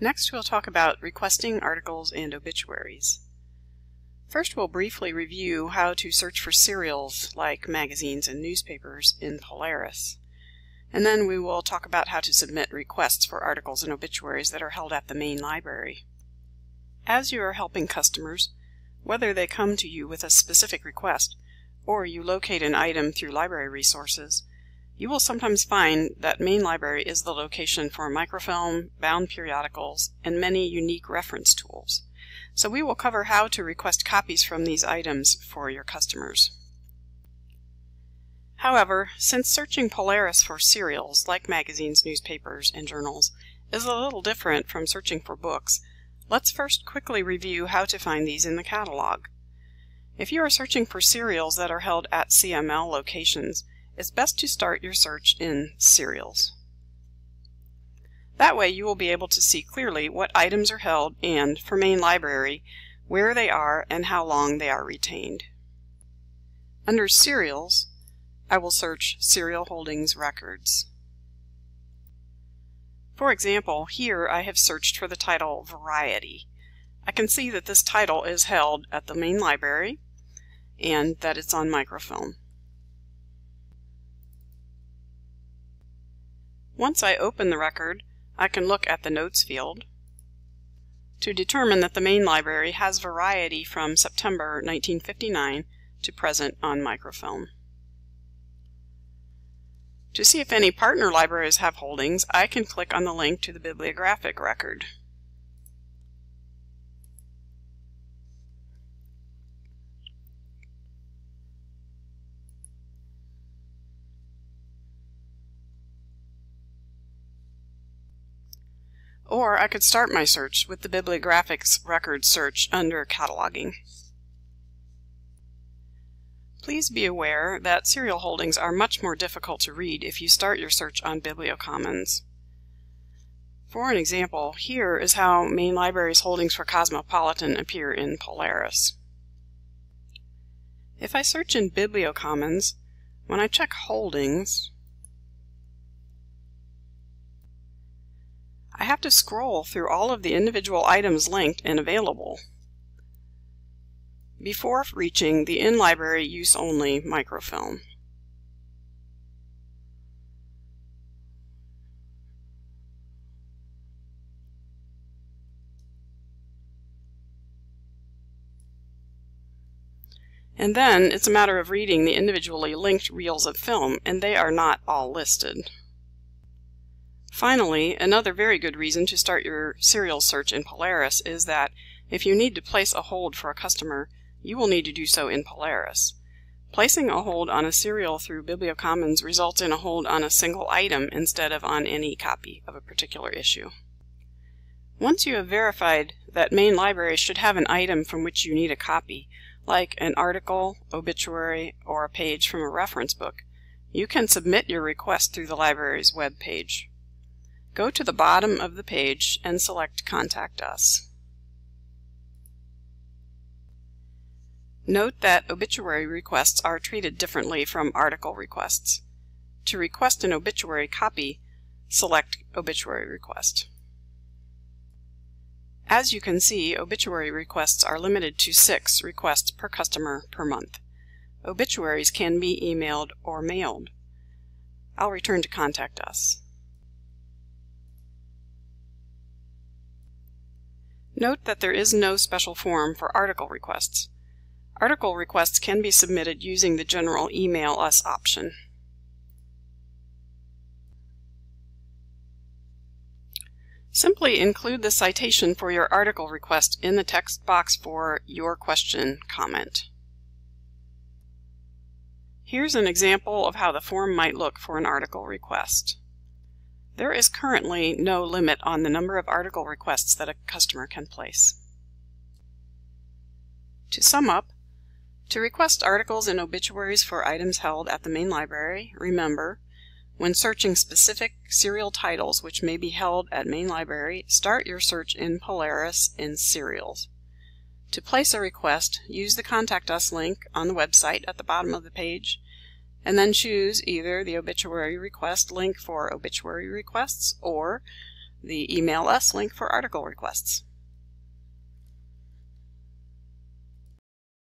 Next, we'll talk about requesting articles and obituaries. First, we'll briefly review how to search for serials like magazines and newspapers in Polaris. And then we will talk about how to submit requests for articles and obituaries that are held at the main library. As you are helping customers, whether they come to you with a specific request or you locate an item through library resources, you will sometimes find that main library is the location for microfilm, bound periodicals, and many unique reference tools. So we will cover how to request copies from these items for your customers. However, since searching Polaris for serials like magazines, newspapers, and journals is a little different from searching for books, let's first quickly review how to find these in the catalog. If you are searching for serials that are held at CML locations, it's best to start your search in Serials. That way you will be able to see clearly what items are held and, for main library, where they are and how long they are retained. Under Serials, I will search Serial Holdings Records. For example, here I have searched for the title Variety. I can see that this title is held at the main library and that it's on microfilm. Once I open the record, I can look at the Notes field to determine that the main library has Variety from September 1959 to present on microfilm. To see if any partner libraries have holdings, I can click on the link to the bibliographic record. Or I could start my search with the bibliographics record search under Cataloging. Please be aware that serial holdings are much more difficult to read if you start your search on BiblioCommons. For an example, here is how main library's holdings for Cosmopolitan appear in Polaris. If I search in BiblioCommons, when I check Holdings, I have to scroll through all of the individual items linked and available before reaching the in-library use-only microfilm. And then it's a matter of reading the individually linked reels of film, and they are not all listed. Finally, another very good reason to start your serial search in Polaris is that if you need to place a hold for a customer, you will need to do so in Polaris. Placing a hold on a serial through BiblioCommons results in a hold on a single item instead of on any copy of a particular issue. Once you have verified that main library should have an item from which you need a copy, like an article, obituary, or a page from a reference book, you can submit your request through the library's web page. Go to the bottom of the page and select Contact Us. Note that obituary requests are treated differently from article requests. To request an obituary copy, select Obituary Request. As you can see, obituary requests are limited to 6 requests per customer per month. Obituaries can be emailed or mailed. I'll return to Contact Us. Note that there is no special form for article requests. Article requests can be submitted using the general Email Us option. Simply include the citation for your article request in the text box for Your Question comment. Here's an example of how the form might look for an article request. There is currently no limit on the number of article requests that a customer can place. To sum up, to request articles and obituaries for items held at the main library, remember, when searching specific serial titles which may be held at main library, start your search in Polaris in Serials. To place a request, use the Contact Us link on the website at the bottom of the page, and then choose either the obituary request link for obituary requests or the Email Us link for article requests.